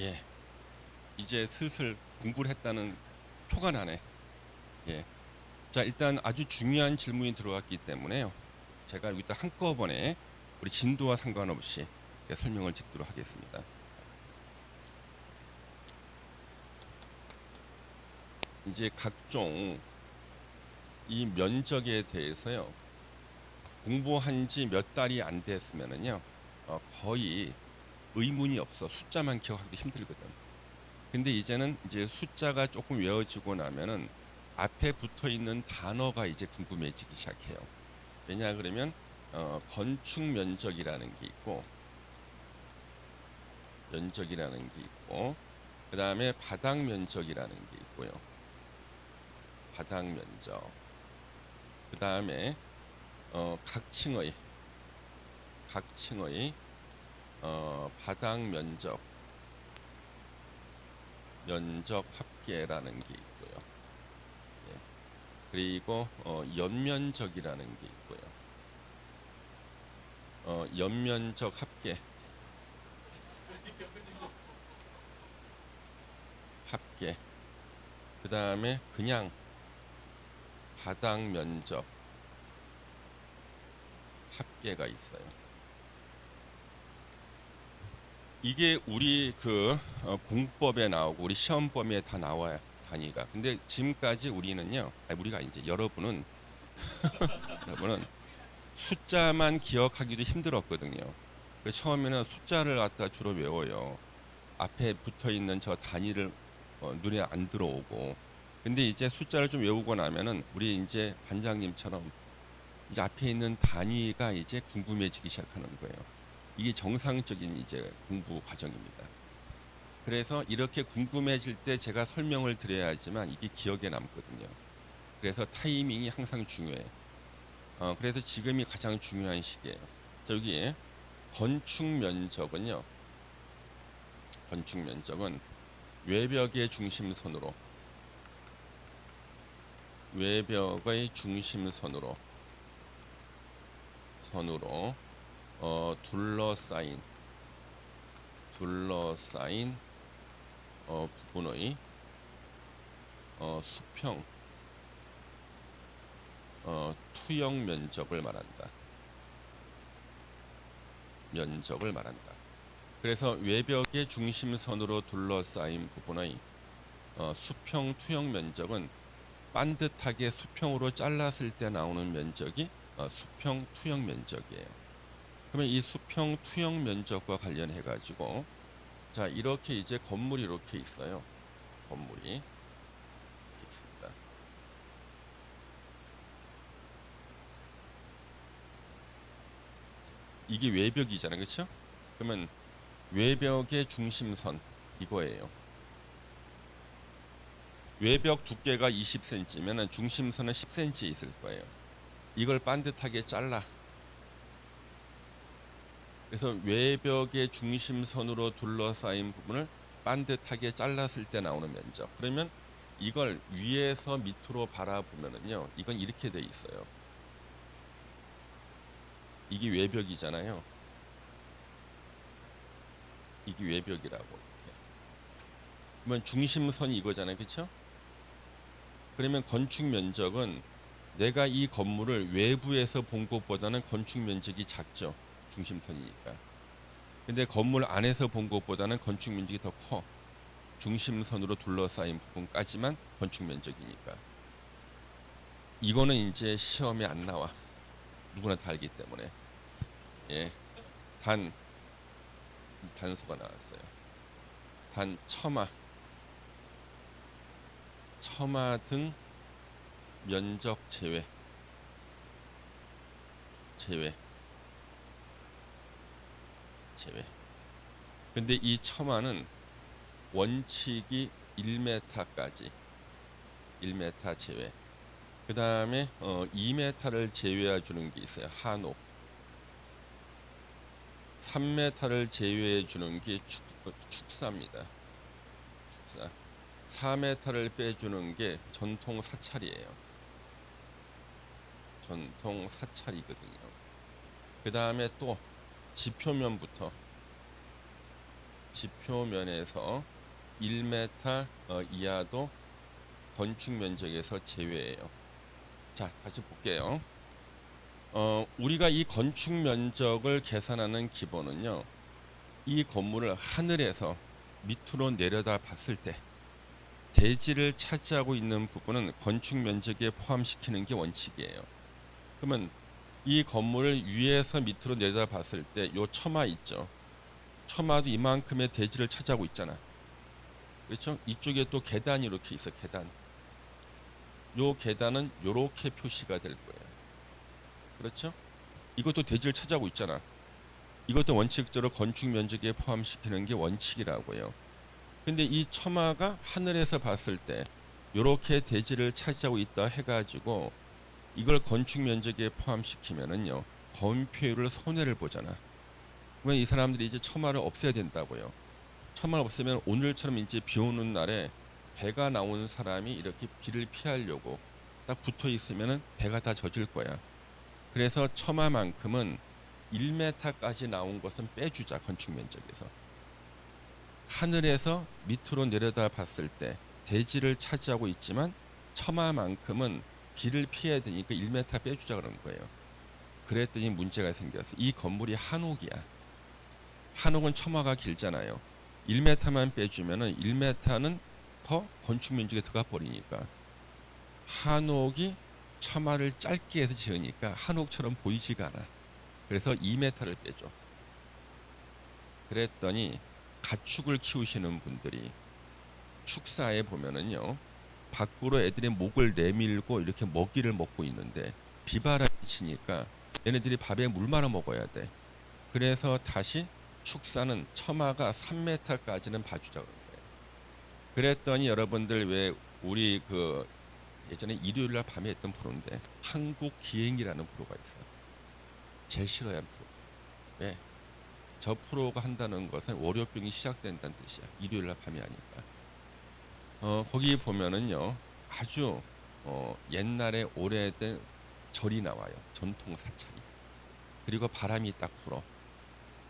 예, 이제 슬슬 공부를 했다는 표가 나네. 예. 자, 일단 아주 중요한 질문이 들어왔기 때문에요. 제가 여기다 한꺼번에 우리 진도와 상관없이 설명을 짓도록 하겠습니다. 이제 각종 이 면적에 대해서요. 공부한 지 몇 달이 안 됐으면은요. 거의 의문이 없어. 숫자만 기억하기 힘들거든. 근데 이제는 이제 숫자가 조금 외워지고 나면은 앞에 붙어 있는 단어가 이제 궁금해지기 시작해요. 왜냐 그러면 건축 면적이라는 게 있고 그다음에 바닥 면적이라는 게 있고요. 바닥 면적. 그다음에 각층의 바닥 면적 합계라는 게 있고요. 예. 그리고 연면적이라는 게 있고요. 연면적 합계. 그다음에 그냥 바닥 면적 합계가 있어요. 이게 우리 그 공법에 나오고 우리 시험범위에 다 나와요. 단위가. 근데 지금까지 우리는요. 아니 우리가 이제 여러분은 숫자만 기억하기도 힘들었거든요. 그래서 처음에는 숫자를 갖다 주로 외워요. 앞에 붙어 있는 저 단위를 눈에 안 들어오고. 근데 이제 숫자를 좀 외우고 나면은 우리 이제 반장님처럼 이제 앞에 있는 단위가 이제 궁금해지기 시작하는 거예요. 이게 정상적인 이제 공부 과정입니다. 그래서 이렇게 궁금해질 때 제가 설명을 드려야지만 이게 기억에 남거든요. 그래서 타이밍이 항상 중요해요. 그래서 지금이 가장 중요한 시기예요. 자, 여기 건축 면적은 외벽의 중심선으로 외벽의 중심선으로 둘러싸인 부분의 수평 투영 면적을 말한다. 그래서 외벽의 중심선으로 둘러싸인 부분의 수평 투영 면적은 반듯하게 수평으로 잘랐을 때 나오는 면적이 수평 투영 면적이에요. 그러면 이 수평 투영 면적과 관련해 가지고 자 이렇게 이제 건물이 이렇게 있어요. 건물이 이렇게 있습니다. 이게 외벽이잖아요, 그렇죠? 그러면 외벽의 중심선 이거예요. 외벽 두께가 20cm면 중심선은 10cm 있을 거예요. 이걸 반듯하게 잘라. 그래서 외벽의 중심선으로 둘러싸인 부분을 반듯하게 잘랐을 때 나오는 면적. 그러면 이걸 위에서 밑으로 바라보면은요, 이건 이렇게 돼 있어요. 이게 외벽이잖아요. 이게 외벽이라고 이렇게. 그러면 중심선이 이거잖아요, 그렇죠? 그러면 건축 면적은 내가 이 건물을 외부에서 본 것보다는 건축 면적이 작죠. 중심선이니까. 근데 건물 안에서 본 것보다는 건축 면적이 더 커. 중심선으로 둘러싸인 부분까지만 건축 면적이니까. 이거는 이제 시험에 안 나와. 누구나 다 알기 때문에. 예. 단서가 나왔어요. 처마 등 면적 제외. 근데 이 처마는 원칙이 1m까지 1m 제외. 그 다음에 2m를 제외해 주는 게 있어요. 한옥. 3m를 제외해 주는 게 축사입니다. 축사. 4m를 빼주는 게 전통 사찰이에요. 전통 사찰이거든요. 그 다음에 또 지표면부터 지표면에서 1m 이하도 건축 면적에서 제외해요. 자, 다시 볼게요. 우리가 이 건축 면적을 계산하는 기본은요. 이 건물을 하늘에서 밑으로 내려다 봤을 때 대지를 차지하고 있는 부분은 건축 면적에 포함시키는 게 원칙이에요. 그러면 이 건물을 위에서 밑으로 내려다 봤을 때 요 처마 있죠. 처마도 이만큼의 대지를 차지하고 있잖아. 그렇죠? 이쪽에 또 계단이 이렇게 있어. 계단. 요 계단은 요렇게 표시가 될 거예요. 그렇죠? 이것도 대지를 차지하고 있잖아. 이것도 원칙적으로 건축 면적에 포함시키는 게 원칙이라고요. 근데 이 처마가 하늘에서 봤을 때 요렇게 대지를 차지하고 있다 해가지고 이걸 건축 면적에 포함시키면은요 건폐율을 손해를 보잖아. 그러면 이 사람들이 이제 처마를 없애야 된다고요. 처마를 없애면 오늘처럼 이제 비 오는 날에 배가 나오는 사람이 이렇게 비를 피하려고 딱 붙어 있으면은 배가 다 젖을 거야. 그래서 처마만큼은 1m까지 나온 것은 빼주자. 건축 면적에서 하늘에서 밑으로 내려다 봤을 때 대지를 차지하고 있지만 처마만큼은 비를 피해야 되니까 1m 빼주자 그런 거예요. 그랬더니 문제가 생겼어. 이 건물이 한옥이야. 한옥은 처마가 길잖아요. 1m만 빼주면은 1m는 더 건축 면적에 들어가 버리니까 한옥이 처마를 짧게 해서 지으니까 한옥처럼 보이지가 않아. 그래서 2m를 빼줘. 그랬더니 가축을 키우시는 분들이 축사에 보면은요 밖으로 애들이 목을 내밀고 이렇게 먹이를 먹고 있는데 비바람이 치니까 얘네들이 밥에 물 말아 먹어야 돼. 그래서 다시 축사는 처마가 3m까지는 봐주자 그런 거예요. 그랬더니 여러분들 왜 우리 그 예전에 일요일날 밤에 했던 프로인데 한국 기행이라는 프로가 있어요. 제일 싫어하는 프로. 왜? 저 프로가 한다는 것은 월요병이 시작된다는 뜻이야. 일요일날 밤이 아니까. 거기 보면은요 아주 옛날에 오래된 절이 나와요. 전통 사찰이. 그리고 바람이 딱 불어.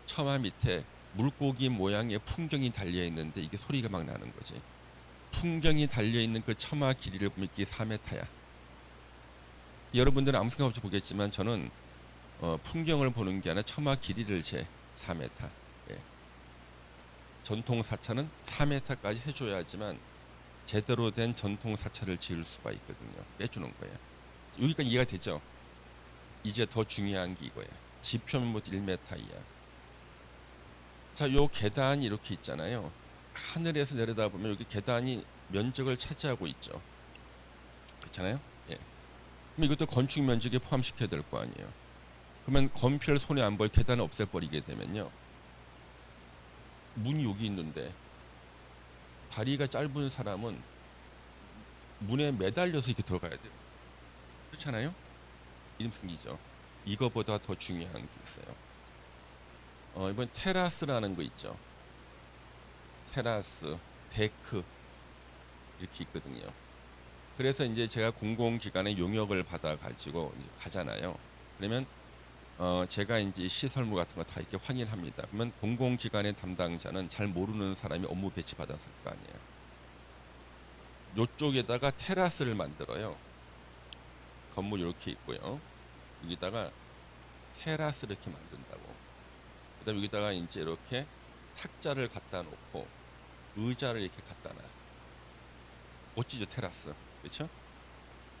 처마 밑에 물고기 모양의 풍경이 달려 있는데 이게 소리가 막 나는 거지. 풍경이 달려 있는 그 처마 길이를 보면 이게 4m야. 여러분들은 아무 생각 없이 보겠지만 저는 풍경을 보는 게 아니라 처마 길이를 재 4m. 예. 전통 사찰은 4m까지 해줘야지만 제대로 된 전통 사찰을 지을 수가 있거든요. 빼주는 거예요. 여기까지 이해가 되죠? 이제 더 중요한 게 이거예요. 지표면 1m 이하. 자, 요 계단이 이렇게 있잖아요. 하늘에서 내려다보면 여기 계단이 면적을 차지하고 있죠. 그렇잖아요? 예. 그럼 이것도 건축 면적에 포함시켜야 될 거 아니에요. 그러면 건폐율 손해 안 볼 계단을 없애버리게 되면요. 문이 여기 있는데 다리가 짧은 사람은 문에 매달려서 이렇게 들어가야 돼요. 그렇잖아요? 이름 생기죠. 이거보다 더 중요한 게 있어요. 이번 테라스라는 거 있죠. 테라스, 데크 이렇게 있거든요. 그래서 이제 제가 공공기관의 용역을 받아 가지고 가잖아요. 그러면 제가 이제 시설물 같은 거 다 이렇게 확인합니다. 그러면 공공기관의 담당자는 잘 모르는 사람이 업무 배치 받았을 거 아니에요. 요쪽에다가 테라스를 만들어요. 건물 이렇게 있고요. 여기다가 테라스 이렇게 만든다고. 그다음 여기다가 이제 이렇게 탁자를 갖다 놓고 의자를 이렇게 갖다 놔. 멋지죠 테라스, 그렇죠?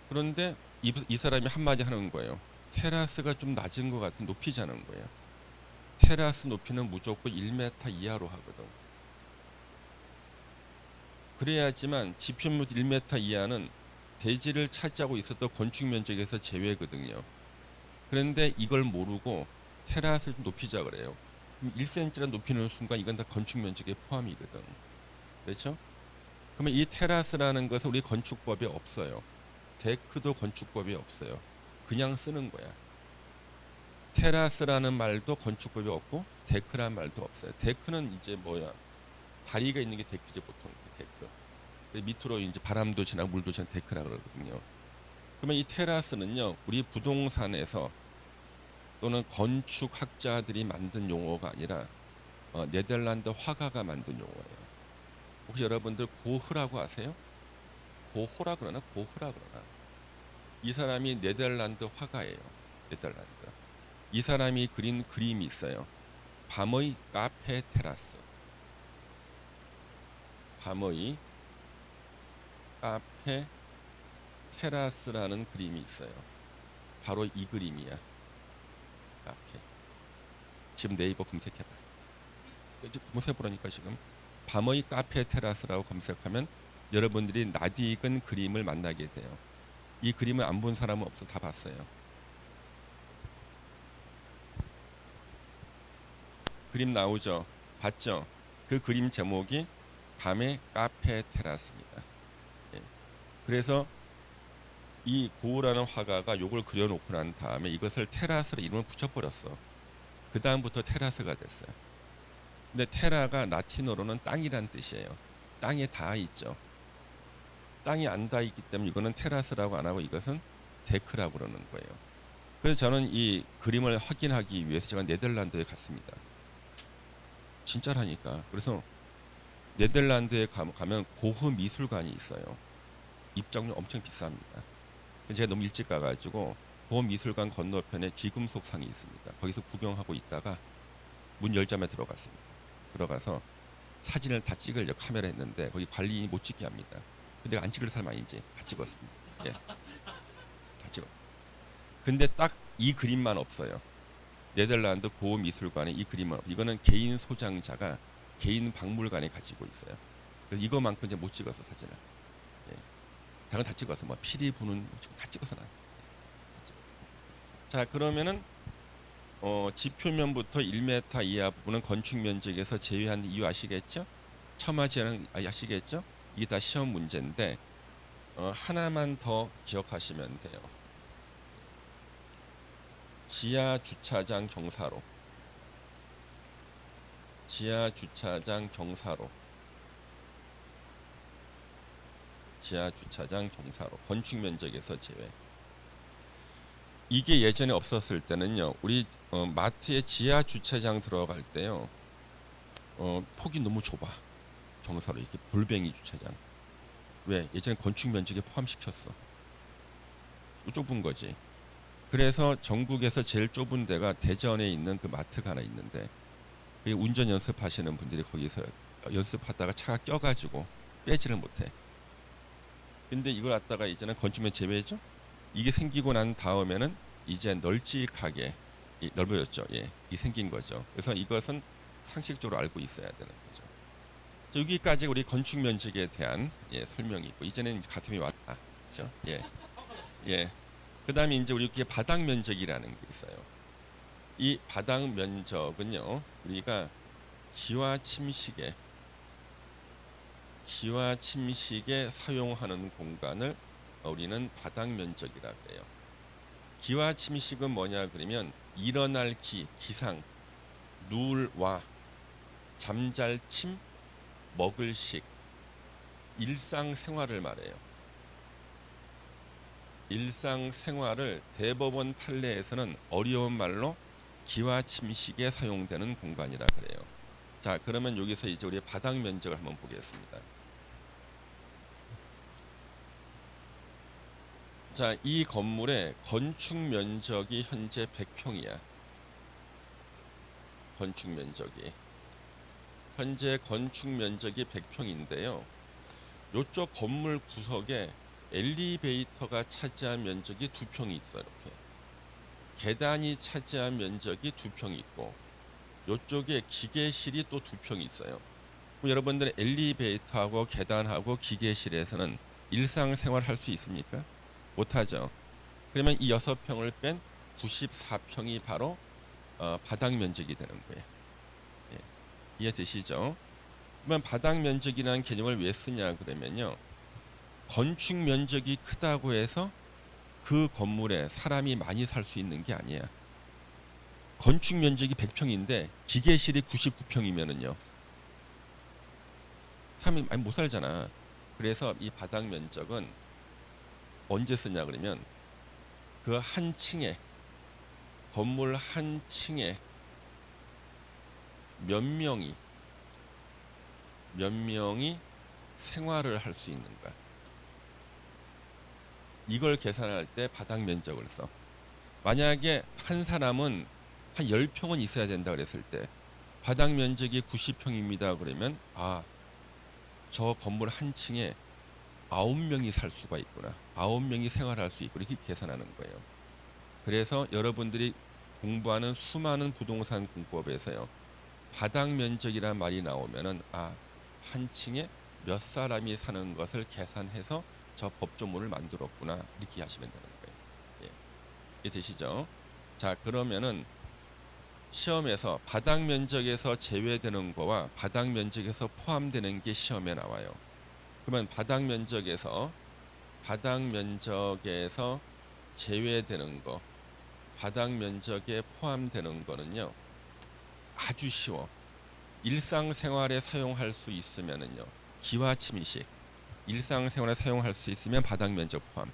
그런데 이 사람이 한마디 하는 거예요. 테라스가 좀 낮은 것 같은 높이자는 거예요. 테라스 높이는 무조건 1m 이하로 하거든. 그래야지만 지표면 1m 이하는 대지를 차지하고 있었던 건축 면적에서 제외거든요. 그런데 이걸 모르고 테라스를 좀 높이자 그래요. 그럼 1cm란 높이는 순간 이건 다 건축 면적에 포함이거든. 그렇죠? 그러면 이 테라스라는 것은 우리 건축법에 없어요. 데크도 건축법에 없어요. 그냥 쓰는 거야. 테라스라는 말도 건축법에 없고 데크라는 말도 없어요. 데크는 이제 뭐야? 다리가 있는 게 데크지 보통. 데크. 밑으로 이제 바람도 지나고 물도 지나고 데크라 그러거든요. 그러면 이 테라스는요, 우리 부동산에서 또는 건축학자들이 만든 용어가 아니라 네덜란드 화가가 만든 용어예요. 혹시 여러분들 고흐라고 아세요? 고호라 그러나 고흐라 그러나. 이 사람이 네덜란드 화가예요. 네덜란드. 이 사람이 그린 그림이 있어요. 밤의 카페 테라스. 밤의 카페 테라스라는 그림이 있어요. 바로 이 그림이야. 카페. 지금 네이버 검색해봐. 이제 검색해보라니까 지금. 밤의 카페 테라스라고 검색하면 여러분들이 낯익은 그림을 만나게 돼요. 이 그림을 안 본 사람은 없어. 다 봤어요. 그림 나오죠? 봤죠? 그 그림 제목이 밤의 카페 테라스입니다. 예. 그래서 이 고우라는 화가가 요걸 그려놓고 난 다음에 이것을 테라스로 이름을 붙여버렸어. 그 다음부터 테라스가 됐어요. 근데 테라가 라틴어로는 땅이란 뜻이에요. 땅에 닿아 있죠. 땅이 안 닿아 있기 때문에 이거는 테라스라고 안 하고 이것은 데크라고 그러는 거예요. 그래서 저는 이 그림을 확인하기 위해서 제가 네덜란드에 갔습니다. 진짜라니까. 그래서 네덜란드에 가면 고흐 미술관이 있어요. 입장료 엄청 비쌉니다. 제가 너무 일찍 가가지고 고흐 미술관 건너편에 기금속상이 있습니다. 거기서 구경하고 있다가 문 열자마자 들어갔습니다. 들어가서 사진을 다 찍으려고 카메라 했는데 거기 관리인이 못 찍게 합니다. 근데 안 찍을 사람 아닌지 다 찍었습니다. 예, 다 찍어. 근데 딱 이 그림만 없어요. 네덜란드 고흐 미술관에 이 그림은 이거는 개인 소장자가 개인 박물관에 가지고 있어요. 그래서 이거만큼 이제 못 찍어서 사진을. 예. 다른 다 찍어서 뭐 피리 부는 다 찍어서 나. 자 그러면은 지표면부터 1m 이하 부분은 건축 면적에서 제외한 이유 아시겠죠? 첨하지는 아시겠죠? 이게 다 시험 문제인데 하나만 더 기억하시면 돼요. 지하 주차장 경사로. 지하 주차장 경사로. 지하 주차장 경사로. 건축 면적에서 제외. 이게 예전에 없었을 때는요. 우리 마트에 지하 주차장 들어갈 때요. 폭이 너무 좁아. 경사로 이렇게 볼뱅이 주차장. 왜? 예전에 건축 면적에 포함시켰어. 좁은 거지. 그래서 전국에서 제일 좁은 데가 대전에 있는 그 마트가 하나 있는데 운전 연습하시는 분들이 거기서 연습하다가 차가 껴가지고 빼지를 못해. 근데 이걸 갖다가 이제는 건축면 제외죠. 이게 생기고 난 다음에는 이제 널찍하게 넓어졌죠. 예, 이 생긴 거죠. 그래서 이것은 상식적으로 알고 있어야 되는 거죠. 여기까지 우리 건축 면적에 대한 설명이 있고 이제는 가슴이 왔다. 그렇죠? 예, 예. 그다음에 이제 우리 바닥 면적이라는 게 있어요. 이 바닥 면적은요, 우리가 기와 침식에 사용하는 공간을 우리는 바닥 면적이라고 해요. 기와 침식은 뭐냐 그러면 일어날 기상, 누울 와, 잠잘 침, 먹을 식, 일상생활을 말해요. 일상생활을 대법원 판례에서는 어려운 말로 기와 침식에 사용되는 공간이라 그래요. 자, 그러면 여기서 이제 우리 바닥 면적을 한번 보겠습니다. 자, 이 건물의 건축 면적이 현재 100평이야. 건축 면적이. 현재 건축 면적이 100평인데요. 이쪽 건물 구석에 엘리베이터가 차지한 면적이 2평이 있어요. 이렇게. 계단이 차지한 면적이 2평이 있고 이쪽에 기계실이 또 2평이 있어요. 그럼 여러분들 엘리베이터하고 계단하고 기계실에서는 일상생활 할 수 있습니까? 못하죠. 그러면 이 6평을 뺀 94평이 바로 바닥 면적이 되는 거예요. 예. 이해되시죠? 그러면 바닥 면적이라는 개념을 왜 쓰냐 그러면요. 건축 면적이 크다고 해서 그 건물에 사람이 많이 살 수 있는 게 아니야. 건축 면적이 100평인데 기계실이 99평이면은요. 사람이 많이 못 살잖아. 그래서 이 바닥 면적은 언제 쓰냐 그러면 그 한 층에 건물 한 층에 몇 명이 생활을 할 수 있는가? 이걸 계산할 때 바닥 면적을 써. 만약에 한 사람은 한 10평은 있어야 된다 그랬을 때 바닥 면적이 90평입니다. 그러면 저 건물 한 층에 9명이 살 수가 있구나. 9명이 생활할 수 있고 이렇게 계산하는 거예요. 그래서 여러분들이 공부하는 수많은 부동산 공법에서요. 바닥 면적이란 말이 나오면은 한 층에 몇 사람이 사는 것을 계산해서 저 법조문을 만들었구나. 이렇게 하시면 되는 거예요. 예. 이해되시죠? 자, 그러면은 시험에서 바닥 면적에서 제외되는 거와 바닥 면적에서 포함되는 게 시험에 나와요. 그러면 바닥 면적에서 제외되는 거, 바닥 면적에 포함되는 거는요. 아주 쉬워. 일상생활에 사용할 수 있으면은요. 기와침이식. 일상생활에 사용할 수 있으면 바닥 면적 포함.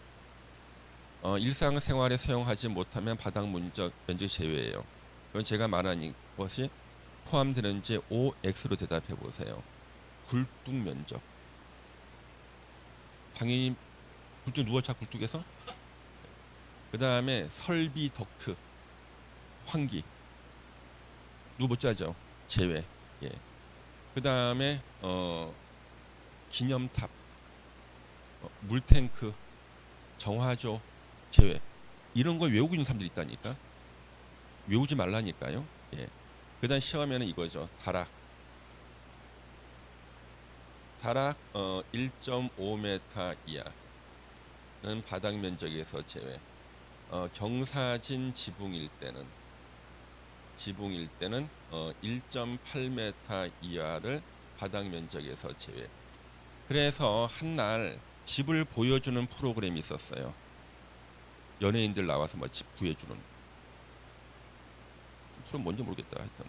일상생활에 사용하지 못하면 바닥 면적 제외예요. 그럼 제가 말하는 것이 포함되는지 OX로 대답해 보세요. 굴뚝 면적. 당연히 굴뚝 누가 차 굴뚝에서? 그 다음에 설비 덕트, 환기. 누구 못 짜죠? 제외. 예. 그 다음에 기념탑, 물탱크, 정화조 제외. 이런 걸 외우고 있는 사람들이 있다니까. 외우지 말라니까요. 예. 그다음 시험에는 이거죠. 다락 1.5m 이하는 바닥 면적에서 제외. 경사진 지붕일 때는 1.8m 이하를 바닥 면적에서 제외. 그래서 한날 집을 보여주는 프로그램이 있었어요. 연예인들 나와서 뭐 집 구해주는. 그럼 뭔지 모르겠다. 하여튼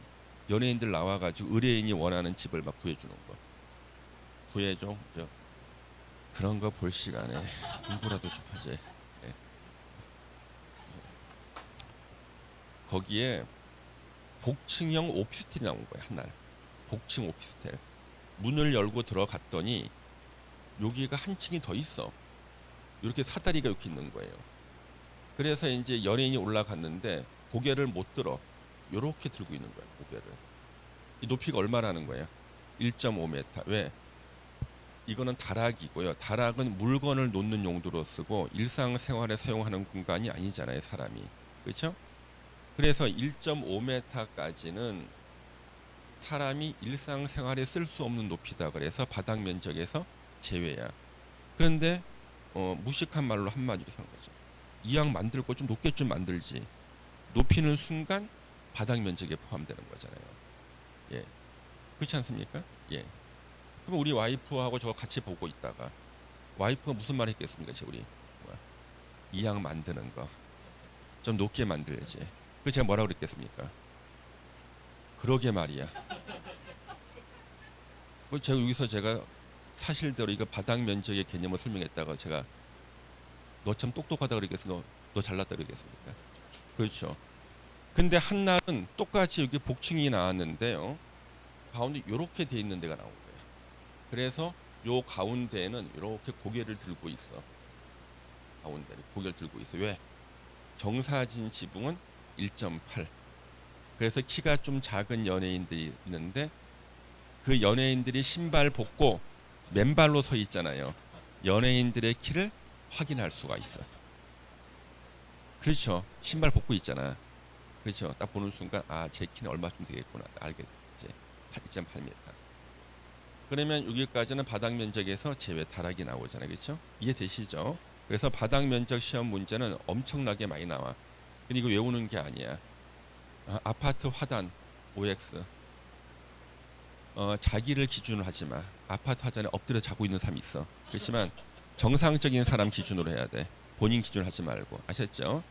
연예인들 나와가지고 의뢰인이 원하는 집을 막 구해주는 거. 구해줘. 그런 거 볼 시간에 공부라도 좀 하지. 예. 거기에 복층형 오피스텔이 나온 거야. 한날 복층 오피스텔. 문을 열고 들어갔더니 여기가 한 층이 더 있어. 이렇게 사다리가 이렇게 있는 거예요. 그래서 이제 연예인이 올라갔는데 고개를 못 들어. 이렇게 들고 있는 거야. 고개를. 이 높이가 얼마라는 거야? 1.5m. 왜? 이거는 다락이고요. 다락은 물건을 놓는 용도로 쓰고 일상생활에 사용하는 공간이 아니잖아요. 사람이. 그렇죠? 그래서 1.5m까지는 사람이 일상생활에 쓸 수 없는 높이다. 그래서 바닥 면적에서 제외야. 그런데 무식한 말로 한마디로 하는 거죠. 이왕 만들 거 좀 높게 좀 만들지. 높이는 순간 바닥 면적에 포함되는 거잖아요. 예, 그렇지 않습니까? 예. 그럼 우리 와이프하고 저거 같이 보고 있다가 와이프가 무슨 말 했겠습니까? 우리 이왕 만드는 거 좀 높게 만들지. 그 제가 뭐라고 그랬겠습니까? 그러게 말이야. 제가 여기서 사실대로 이거 바닥 면적의 개념을 설명했다가 제가 너 참 똑똑하다 그러겠어. 너 잘났다 그러겠습니까? 그렇죠. 근데 한날은 똑같이 여기 복층이 나왔는데요. 가운데 이렇게 돼 있는 데가 나온 거예요. 그래서 요 가운데에는 이렇게 고개를 들고 있어. 가운데를 고개를 들고 있어. 왜? 경사진 지붕은 1.8. 그래서 키가 좀 작은 연예인들이 있는데 그 연예인들이 신발 벗고 맨발로 서 있잖아요. 연예인들의 키를 확인할 수가 있어. 그렇죠. 신발 벗고 있잖아. 그렇죠. 딱 보는 순간 제 키는 얼마쯤 되겠구나. 알겠지. 2.8m. 그러면 여기까지는 바닥 면적에서 제외 다락이 나오잖아요. 그렇죠? 이해되시죠? 그래서 바닥 면적 시험 문제는 엄청나게 많이 나와. 근데 이거 외우는 게 아니야. 아파트 화단 OX. 자기를 기준으로 하지 마. 아파트 화단에 엎드려 자고 있는 사람이 있어. 그렇지만 정상적인 사람 기준으로 해야 돼. 본인 기준으로 하지 말고. 아셨죠?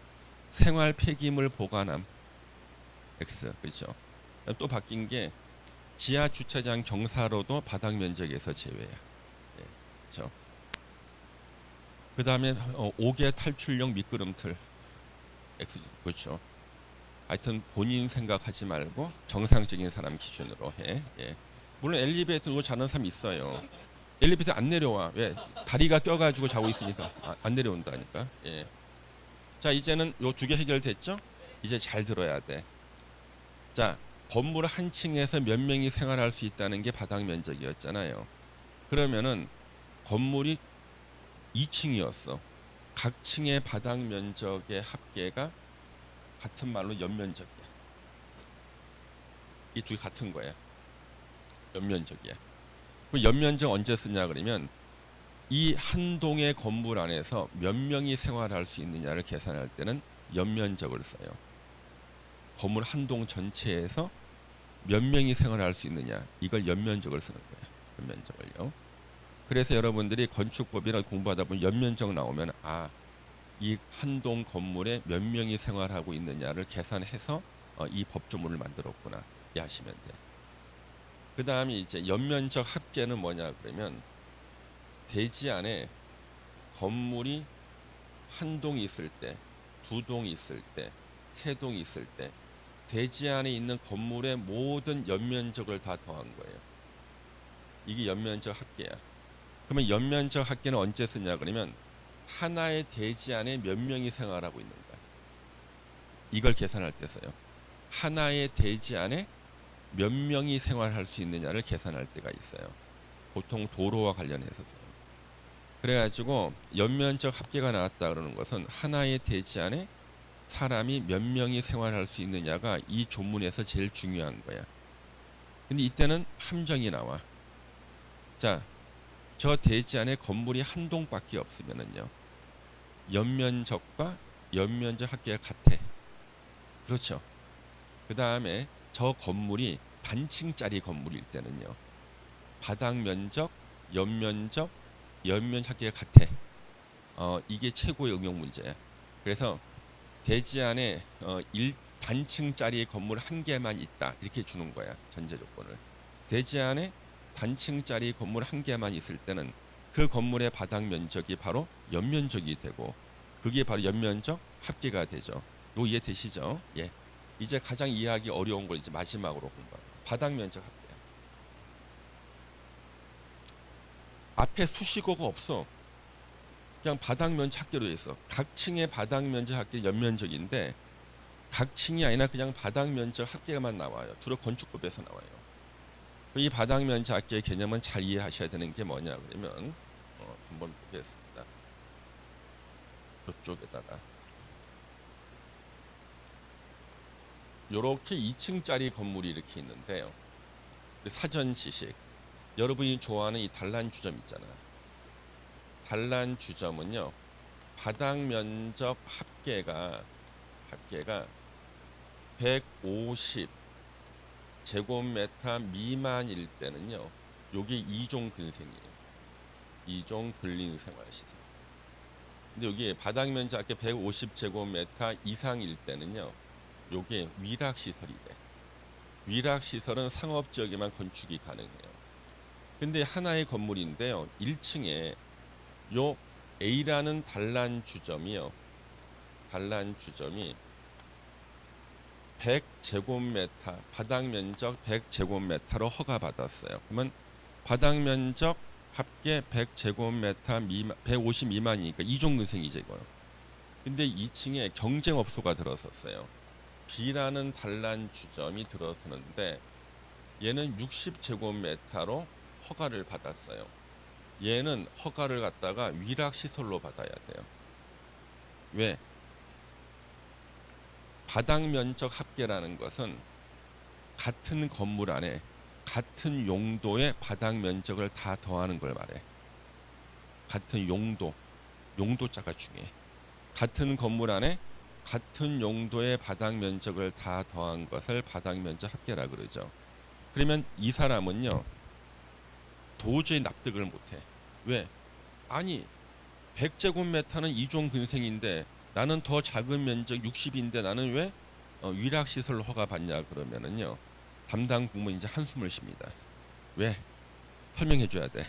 생활 폐기물 보관함 X. 그렇죠? 또 바뀐 게 지하 주차장 경사로도 바닥 면적에서 제외야. 예, 그렇죠? 그 다음에 옥외 탈출용 미끄럼틀 X. 그렇죠? 하여튼 본인 생각하지 말고 정상적인 사람 기준으로 해. 예. 물론 엘리베이터 누워 자는 사람 있어요. 엘리베이터 안 내려와. 왜? 다리가 껴가지고 자고 있으니까 안 내려온다니까. 예. 자, 이제는 요 두 개 해결됐죠? 이제 잘 들어야 돼. 자, 건물 한 층에서 몇 명이 생활할 수 있다는 게 바닥 면적이었잖아요. 그러면은 건물이 2층이었어. 각 층의 바닥 면적의 합계가 같은 말로 연면적이야. 이 둘이 같은 거야. 연면적이야. 그 연면적 언제 쓰냐 그러면 이 한 동의 건물 안에서 몇 명이 생활할 수 있느냐를 계산할 때는 연면적을 써요. 건물 한 동 전체에서 몇 명이 생활할 수 있느냐, 이걸 연면적을 쓰는 거예요. 연면적을요. 그래서 여러분들이 건축법이나 공부하다 보면 연면적 나오면 이 한 동 건물에 몇 명이 생활하고 있느냐를 계산해서 이 법조문을 만들었구나 이 하시면 돼. 그 다음에 이제 연면적 합계는 뭐냐 그러면 대지 안에 건물이 한 동이 있을 때, 두 동이 있을 때, 세 동이 있을 때 대지 안에 있는 건물의 모든 연면적을 다 더한 거예요. 이게 연면적 합계야. 그러면 연면적 합계는 언제 쓰냐 그러면 하나의 대지 안에 몇 명이 생활하고 있는가, 이걸 계산할 때 써요. 하나의 대지 안에 몇 명이 생활할 수 있느냐를 계산할 때가 있어요. 보통 도로와 관련해서 써요. 그래가지고 연면적 합계가 나왔다 그러는 것은 하나의 대지 안에 사람이 몇 명이 생활할 수 있느냐가 이 조문에서 제일 중요한 거야. 근데 이때는 함정이 나와. 자, 저 대지 안에 건물이 한 동밖에 없으면은요, 연면적과 연면적 합계가 같아. 그렇죠. 그 다음에 저 건물이 단층짜리 건물일 때는요, 바닥 면적, 연면적, 연면적 합계가 같아. 이게 최고의 응용 문제야. 그래서 대지 안에 단층짜리 건물 한 개만 있다 이렇게 주는 거야, 전제 조건을. 대지 안에 단층짜리 건물 한 개만 있을 때는 그 건물의 바닥 면적이 바로 연면적이 되고 그게 바로 연면적 합계가 되죠. 요 이해 되시죠? 예. 이제 가장 이해하기 어려운 걸 이제 마지막으로 공부합니다. 바닥 면적 합계. 앞에 수식어가 없어. 그냥 바닥 면적 합계로 돼 있어. 각 층의 바닥 면적 합계 연면적인데 각 층이 아니라 그냥 바닥 면적 합계만 나와요. 주로 건축법에서 나와요. 이 바닥 면적 합계의 개념은 잘 이해하셔야 되는 게 뭐냐 그러면 한번 보겠습니다. 이쪽에다가 요렇게 2층짜리 건물이 이렇게 있는데요. 사전 지식. 여러분이 좋아하는 이 단란 주점 있잖아. 단란 주점은요, 바닥 면적 합계가 150 제곱미터 미만일 때는요, 요게 2종 근생이에요. 2종 근린생활시설. 근데 여기 바닥 면적 합계 150 제곱미터 이상일 때는요, 요게 위락시설이 돼. 위락시설은 상업지역에만 건축이 가능해요. 근데 하나의 건물인데요, 1층에 요 A라는 단란 주점이 100제곱미터, 바닥 면적 100제곱미터로 허가받았어요. 그러면 바닥 면적 합계 100제곱미터 미만, 150 미만이니까 이종근생이죠 이거요. 근데 2층에 경쟁업소가 들어섰어요. B라는 단란 주점이 들어서는데 얘는 60제곱미터로 허가를 받았어요. 얘는 허가를 갖다가 위락시설로 받아야 돼요. 왜? 바닥 면적 합계라는 것은 같은 건물 안에 같은 용도의 바닥 면적을 다 더하는 걸 말해. 같은 용도자가 중요해. 같은 건물 안에 같은 용도의 바닥 면적을 다 더한 것을 바닥 면적 합계라 그러죠. 그러면 이 사람은요, 도저히 납득을 못해. 왜? 아니 100제곱미터는 2종 근생인데 나는 더 작은 면적 60인데 나는 왜 위락시설 허가 받냐 그러면은요, 담당 부문 이제 한숨을 쉽니다. 왜? 설명해 줘야 돼.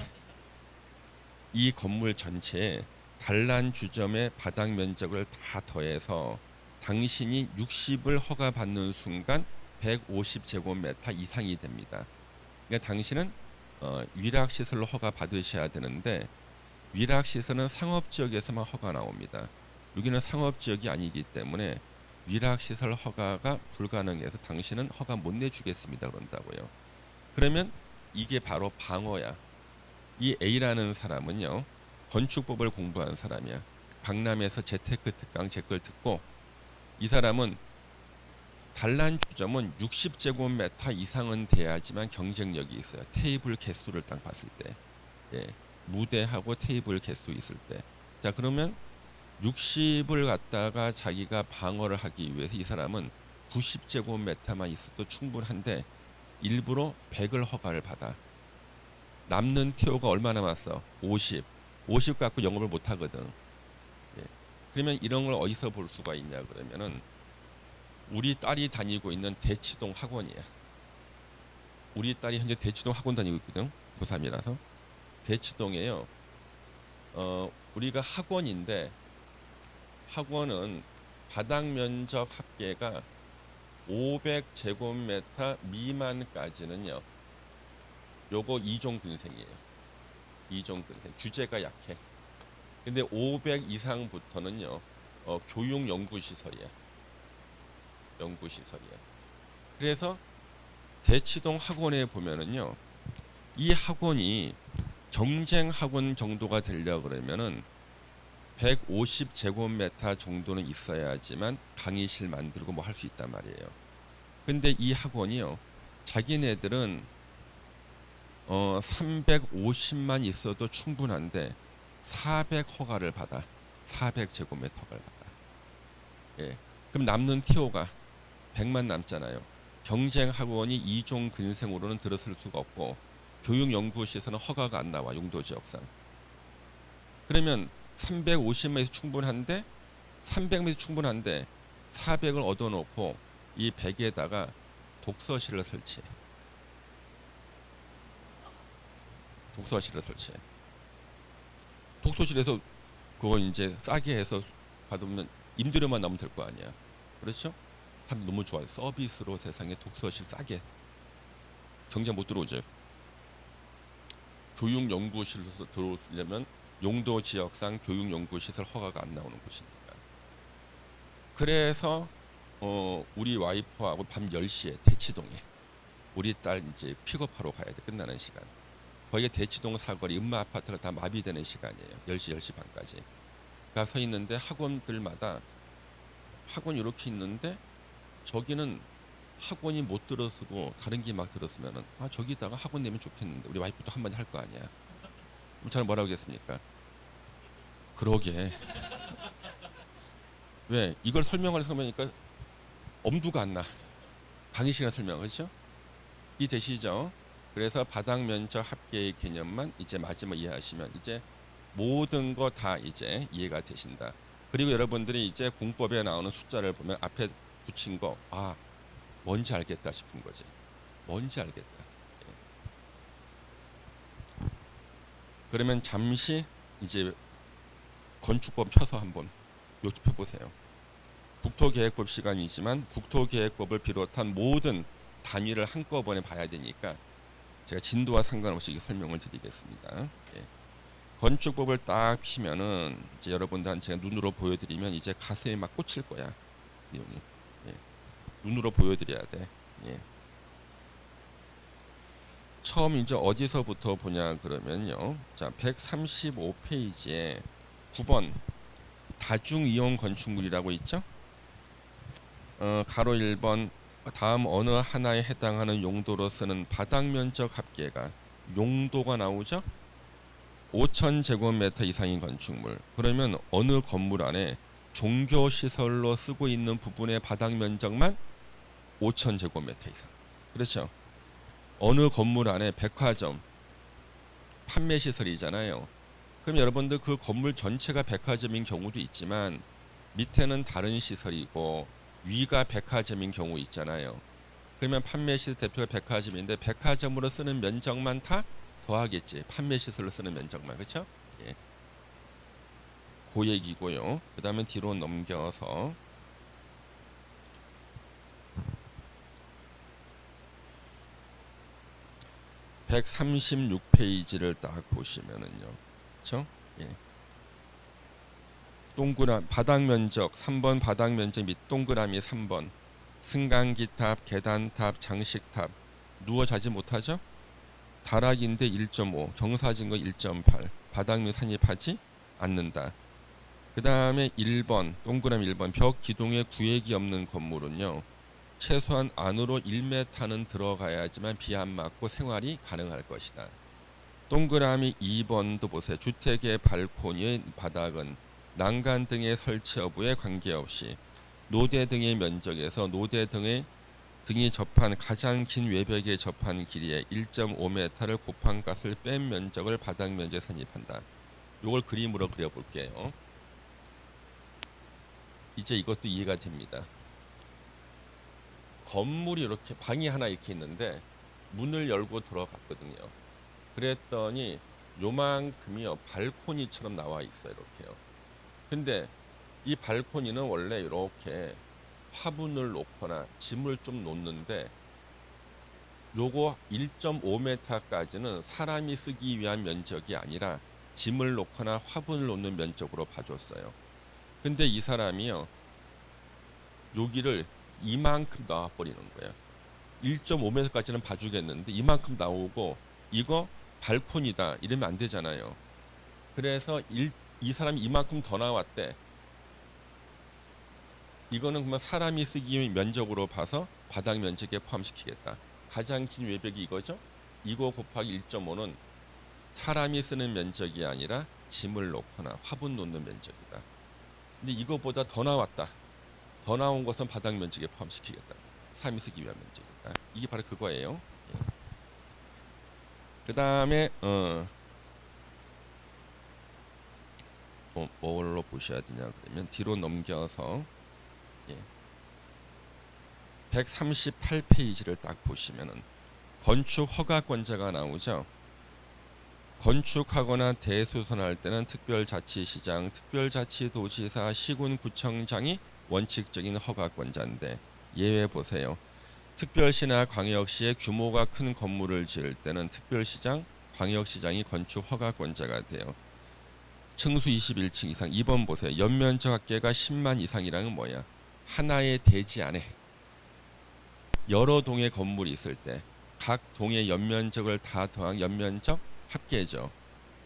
이 건물 전체에 단란 주점의 바닥 면적을 다 더해서 당신이 60을 허가받는 순간 150제곱미터 이상이 됩니다. 그러니까 당신은 위락시설로 허가 받으셔야 되는데 위락시설은 상업지역에서만 허가 나옵니다. 여기는 상업지역이 아니기 때문에 위락시설 허가가 불가능해서 당신은 허가 못 내주겠습니다. 그런다고요. 그러면 이게 바로 방어야. 이 A라는 사람은요. 건축법을 공부한 사람이야. 강남에서 재테크 특강 제 걸 듣고 이 사람은 단란 주점은 60제곱미터 이상은 돼야지만 경쟁력이 있어요. 테이블 개수를 딱 봤을 때. 예, 무대하고 테이블 개수 있을 때. 자, 그러면 60을 갖다가 자기가 방어를 하기 위해서 이 사람은 90제곱미터만 있어도 충분한데 일부러 100을 허가를 받아. 남는 티오가 얼마 남았어? 50. 50 갖고 영업을 못 하거든. 예. 그러면 이런 걸 어디서 볼 수가 있냐 그러면은 우리 딸이 다니고 있는 대치동 학원이야. 우리 딸이 현재 대치동 학원 다니고 있거든. 고3이라서. 대치동에요. 우리가 학원인데 학원은 바닥 면적 합계가 500제곱미터 미만까지는요. 요거 2종 근생이에요. 2종 근생. 규제가 약해. 근데 500 이상부터는요. 교육 연구시설이야. 연구시설이야. 그래서 대치동 학원에 보면은요. 이 학원이 경쟁 학원 정도가 되려 그러면은 150제곱미터 정도는 있어야지만 강의실 만들고 뭐 할 수 있단 말이에요. 근데 이 학원이요. 자기네들은 350만 있어도 충분한데 400 허가를 받아. 400제곱미터 허가를 받아. 예. 그럼 남는 TO가 100만 남잖아요. 경쟁 학원이 2종 근생으로는 들어설 수가 없고 교육연구시에서는 허가가 안 나와. 용도지역상. 그러면 350m에서 충분한데 300m에서 충분한데 400을 얻어놓고 이 100에다가 독서실을 설치해. 독서실을 설치해. 독서실에서 그거 이제 싸게 해서 받으면 임대료만 나오면 될 거 아니야. 그렇죠? 하면 너무 좋아요. 서비스로 세상에 독서실 싸게. 경쟁 못 들어오죠. 교육연구실에서 들어오려면 용도 지역상 교육연구시설 허가가 안 나오는 곳이니까. 그래서 우리 와이프하고 밤 10시에 대치동에 우리 딸 이제 픽업하러 가야 돼. 끝나는 시간. 거기에 대치동 사거리 음마 아파트가 다 마비되는 시간이에요. 10시, 10시 반까지. 가 서 있는데 학원들마다 학원 이렇게 있는데 저기는 학원이 못 들어서고 다른 게 막 들었으면은 저기다가 학원 내면 좋겠는데 우리 와이프도 한마디 할 거 아니야. 그럼 저는 뭐라고 하겠습니까? 그러게. 왜 이걸 설명하니까 엄두가 안 나. 강의 시간 설명 그렇죠? 이해되시죠? 그래서 바닥 면적 합계의 개념만 이제 마지막 이해하시면 이제 모든 거 다 이제 이해가 되신다. 그리고 여러분들이 이제 공법에 나오는 숫자를 보면 앞에 붙인 거 뭔지 알겠다 싶은 거지. 뭔지 알겠다. 예. 그러면 잠시 이제 건축법 펴서 한번 요집해 보세요. 국토계획법 시간이지만 국토계획법을 비롯한 모든 단위를 한꺼번에 봐야 되니까 제가 진도와 상관없이 설명을 드리겠습니다. 예. 건축법을 딱 피면은 이제 여러분들한테 제가 눈으로 보여드리면 이제 가슴에 막 꽂힐 거야. 내용이. 예. 눈으로 보여드려야 돼. 예. 처음 이제 어디서부터 보냐 그러면요. 자, 135페이지에 9번 다중이용 건축물이라고 있죠. 가로 1번 다음 어느 하나에 해당하는 용도로 쓰는 바닥 면적 합계가 용도가 나오죠. 5,000제곱미터 이상인 건축물. 그러면 어느 건물 안에 종교시설로 쓰고 있는 부분의 바닥 면적만 5,000제곱미터 이상. 그렇죠. 어느 건물 안에 백화점, 판매시설이잖아요. 그럼 여러분들 그 건물 전체가 백화점인 경우도 있지만 밑에는 다른 시설이고 위가 백화점인 경우 있잖아요. 그러면 판매시설 대표가 백화점인데 백화점으로 쓰는 면적만 다 더하겠지. 판매시설로 쓰는 면적만. 그렇죠? 예. 그 얘기고요. 그 다음에 뒤로 넘겨서 136페이지를 딱 보시면은요. 그렇죠? 예. 동그라미 바닥 면적 3번 바닥 면적 및 동그라미 3번 승강기탑, 계단탑, 장식탑 누워 자지 못하죠? 다락인데 1.5, 경사진거 1.8, 바닥면 산입하지 않는다. 그 다음에 1번 동그라미 1번 벽 기둥에 구획이 없는 건물은요. 최소한 안으로 1m는 들어가야지만 비 안 맞고 생활이 가능할 것이다. 동그라미 2번도 보세요. 주택의 발코니의 바닥은 난간 등의 설치 여부에 관계없이 노대 등의 면적에서 노대 등이 접한 가장 긴 외벽에 접한 길이의 1.5m를 곱한 값을 뺀 면적을 바닥 면적에 산입한다. 이걸 그림으로 그려볼게요. 이제 이것도 이해가 됩니다. 건물이 이렇게 방이 하나 이렇게 있는데 문을 열고 들어갔거든요. 그랬더니 요만큼이요 발코니처럼 나와 있어요. 이렇게요. 근데 이 발코니는 원래 이렇게 화분을 놓거나 짐을 좀 놓는데 요거 1.5m까지는 사람이 쓰기 위한 면적이 아니라 짐을 놓거나 화분을 놓는 면적으로 봐줬어요. 근데 이 사람이요 여기를 이만큼 나와버리는 거예요. 1.5m까지는 봐주겠는데 이만큼 나오고 이거 발코니다 이러면 안 되잖아요. 그래서 이 사람이 이만큼 더 나왔대. 이거는 그러면 사람이 쓰기 면적으로 봐서 바닥 면적에 포함시키겠다. 가장 긴 외벽이 이거죠. 이거 곱하기 1.5는 사람이 쓰는 면적이 아니라 짐을 놓거나 화분 놓는 면적이다. 근데 이거보다 더 나왔다. 더 나온 것은 바닥 면적에 포함시키겠다. 사람이 쓰기 위한 면적이다. 이게 바로 그거예요. 예. 그 다음에 뭘로 보셔야 되냐 그러면 뒤로 넘겨서 138페이지를 딱 보시면은 건축 허가권자가 나오죠. 건축하거나 대수선할 때는 특별자치시장, 특별자치도지사, 시군구청장이 원칙적인 허가권자인데 예외 보세요. 특별시나 광역시에 규모가 큰 건물을 지을 때는 특별시장, 광역시장이 건축 허가권자가 돼요. 층수 21층 이상. 2번 보세요. 연면적 합계가 10만 이상이라는 뭐야? 하나의 대지 안에 여러 동의 건물이 있을 때 각 동의 연면적을 다 더한 연면적 합계죠.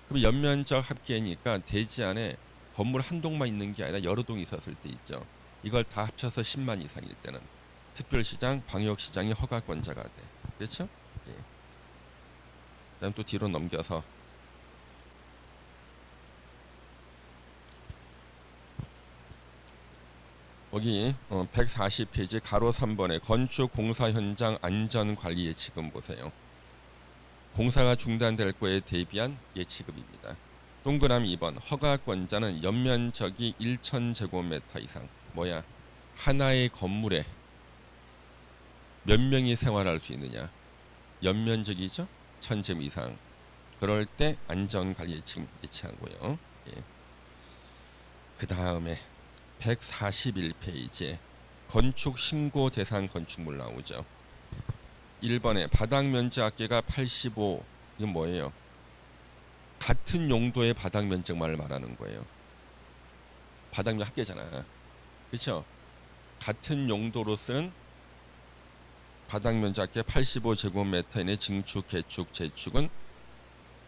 그럼 연면적 합계니까 대지 안에 건물 한 동만 있는 게 아니라 여러 동이 있었을 때 있죠. 이걸 다 합쳐서 10만 이상일 때는 특별시장, 광역시장이 허가권자가 돼. 그렇죠? 예. 그다음 또 뒤로 넘겨서 여기 140페이지 가로 3번에 건축 공사 현장 안전 관리 예치금 보세요. 공사가 중단될 거에 대비한 예치급입니다. 동그라미 2번 허가권자는 연면적이 1,000제곱미터 이상. 뭐야? 하나의 건물에 몇 명이 생활할 수 있느냐? 연면적이죠? 1,000제곱 이상. 그럴 때 안전관리 예치금 예치하고요. 예. 그 다음에 141페이지에 건축 신고 대상 건축물 나오죠. 1번에 바닥 면적 합계가 85. 이건 뭐예요? 같은 용도의 바닥 면적만을 말하는 거예요. 바닥 면적 합계잖아. 그렇죠? 같은 용도로 쓰는 바닥 면적 합계 85제곱미터 이내 증축, 개축, 재축은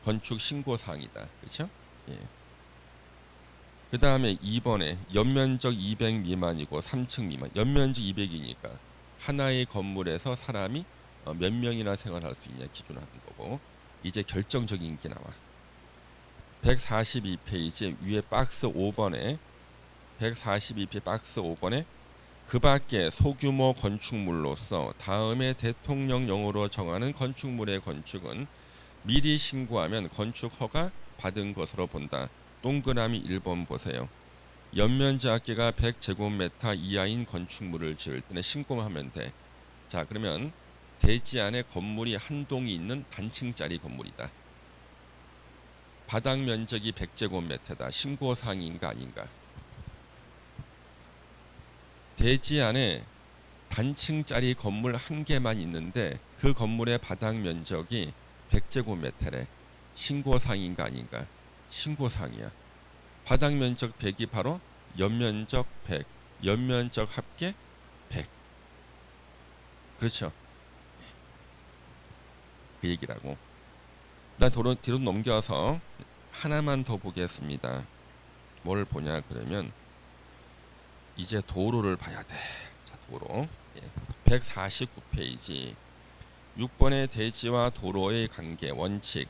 건축 신고 사항이다. 그렇죠? 예. 그 다음에 2번에 연면적 200 미만이고 3층 미만. 연면적 200이니까 하나의 건물에서 사람이 몇 명이나 생활할 수 있냐 기준하는 거고. 이제 결정적인 게 나와. 142페이지 위에 박스 5번에 142페이지 박스 5번에 그 밖에 소규모 건축물로서 다음에 대통령령으로 정하는 건축물의 건축은 미리 신고하면 건축 허가 받은 것으로 본다. 동그라미 1번 보세요. 연면적 합계가 100제곱미터 이하인 건축물을 지을 때는 신고만 하면 돼. 자, 그러면 대지 안에 건물이 한 동이 있는 단층짜리 건물이다. 바닥 면적이 100제곱미터다. 신고 사항인가 아닌가? 대지 안에 단층짜리 건물 한 개만 있는데 그 건물의 바닥 면적이 100제곱미터래. 신고상인가 아닌가? 신고상이야. 바닥 면적 100이 바로 연면적 100, 연면적 합계 100. 그렇죠? 그 얘기라고. 일단 뒤로 넘겨서 하나만 더 보겠습니다. 뭘 보냐 그러면 이제 도로를 봐야 돼. 자, 도로. 149페이지. 6번의 대지와 도로의 관계 원칙.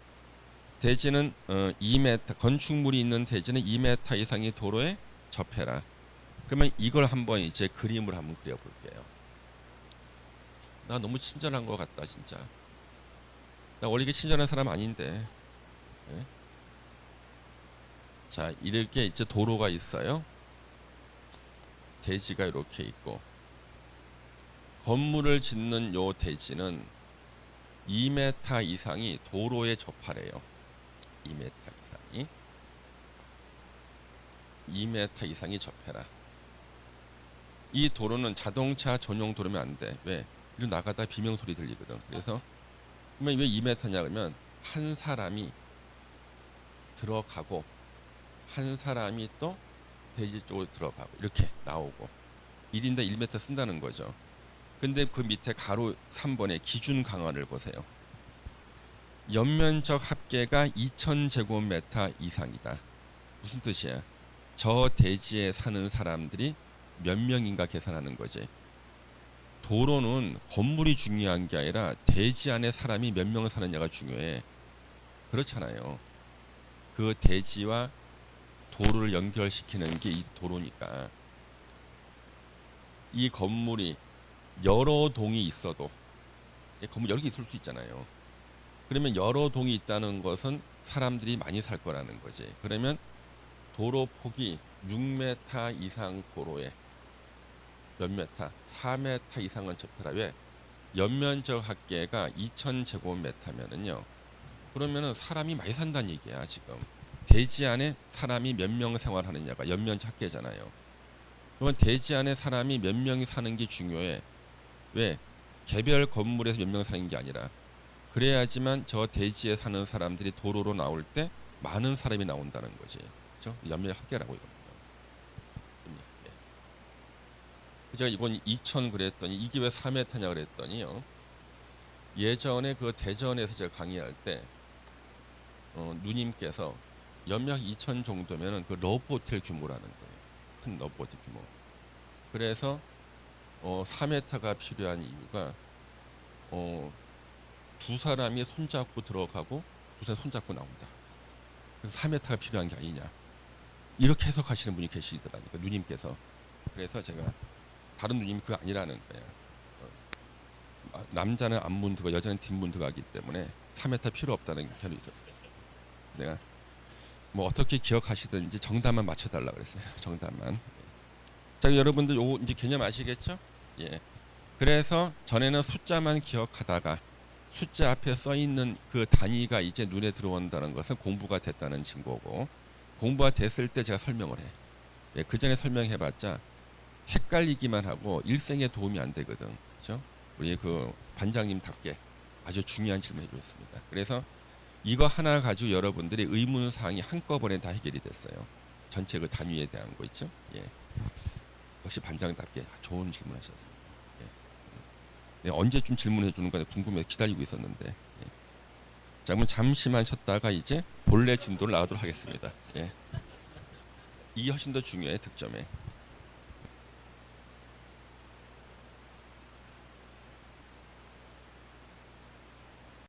대지는 2m, 건축물이 있는 대지는 2m 이상의 도로에 접해라. 그러면 이걸 한번 이제 그림을 한번 그려볼게요. 나 너무 친절한 것 같다 진짜. 나 원래 이게 친절한 사람 아닌데. 네? 자, 이렇게 이제 도로가 있어요. 대지가 이렇게 있고, 건물을 짓는 요 대지는 2m 이상이 도로에 접하래요. 2m 이상이 2m 이상이 접해라. 이 도로는 자동차 전용 도로면 안 돼. 왜? 이리 나가다 비명 소리 들리거든. 그래서 그러면 왜 2m냐 그러면 한 사람이 들어가고 한 사람이 또 대지 쪽으로 들어가고 이렇게 나오고 1인당 1m 쓴다는 거죠. 근데 그 밑에 가로 3번의 기준 강화를 보세요. 연면적 합계가 2000제곱미터 이상이다. 무슨 뜻이야? 저 대지에 사는 사람들이 몇 명인가 계산하는 거지. 도로는 건물이 중요한 게 아니라 대지 안에 사람이 몇 명 사느냐가 중요해. 그렇잖아요. 그 대지와 도로를 연결시키는 게 이 도로니까. 이 건물이 여러 동이 있어도 건물 여러 개 있을 수 있잖아요. 그러면 여러 동이 있다는 것은 사람들이 많이 살 거라는 거지. 그러면 도로 폭이 6m 이상 도로에 몇 메타? 4m 이상은 접해라. 왜? 연면적 합계가 2000제곱미터면은요. 그러면은 사람이 많이 산다는 얘기야 지금. 대지 안에 사람이 몇 명 생활하느냐가 연면적 합계잖아요. 그러면 대지 안에 사람이 몇 명이 사는 게 중요해. 왜? 개별 건물에서 몇 명 사는 게 아니라 그래야지만 저 대지에 사는 사람들이 도로로 나올 때 많은 사람이 나온다는 거지. 그렇죠? 연면적 합계라고 이겁니다. 제가 이번 2000 그랬더니 이게 왜 4m냐 그랬더니요. 예전에 그 대전에서 제가 강의할 때 누님께서 연면 2000 정도면은 그 러브호텔 규모라는 거예요. 큰 러브호텔 규모. 그래서 4m가 필요한 이유가 두 사람이 손잡고 들어가고 두 사람이 손잡고 나온다. 그래서 4m가 필요한 게 아니냐. 이렇게 해석하시는 분이 계시더라니까 누님께서. 그래서 제가 다른 누님이 그거 아니라는 거야. 남자는 앞문 들어가 여자는 뒷문 들어가기 때문에 3m 필요 없다는 견해 있었어요. 내가 뭐 어떻게 기억하시든지 정답만 맞춰달라 그랬어요. 정답만. 자, 여러분들 요거 이제 개념 아시겠죠? 예. 그래서 전에는 숫자만 기억하다가 숫자 앞에 써 있는 그 단위가 이제 눈에 들어온다는 것은 공부가 됐다는 증거고, 공부가 됐을 때 제가 설명을 해. 예, 그 전에 설명해봤자 헷갈리기만 하고 일생에 도움이 안 되거든. 그렇죠? 우리 그 반장님답게 아주 중요한 질문 해주셨습니다. 그래서 이거 하나 가지고 여러분들이 의문 사항이 한꺼번에 다 해결이 됐어요. 전체 그 단위에 대한 거 있죠? 예. 역시 반장답게 좋은 질문하셨습니다. 예. 네, 언제쯤 질문해 주는 거 궁금해서 기다리고 있었는데. 예. 자, 그럼 잠시만 쉬었다가 이제 본래 진도를 나가도록 하겠습니다. 예. 이게 훨씬 더 중요해 득점에.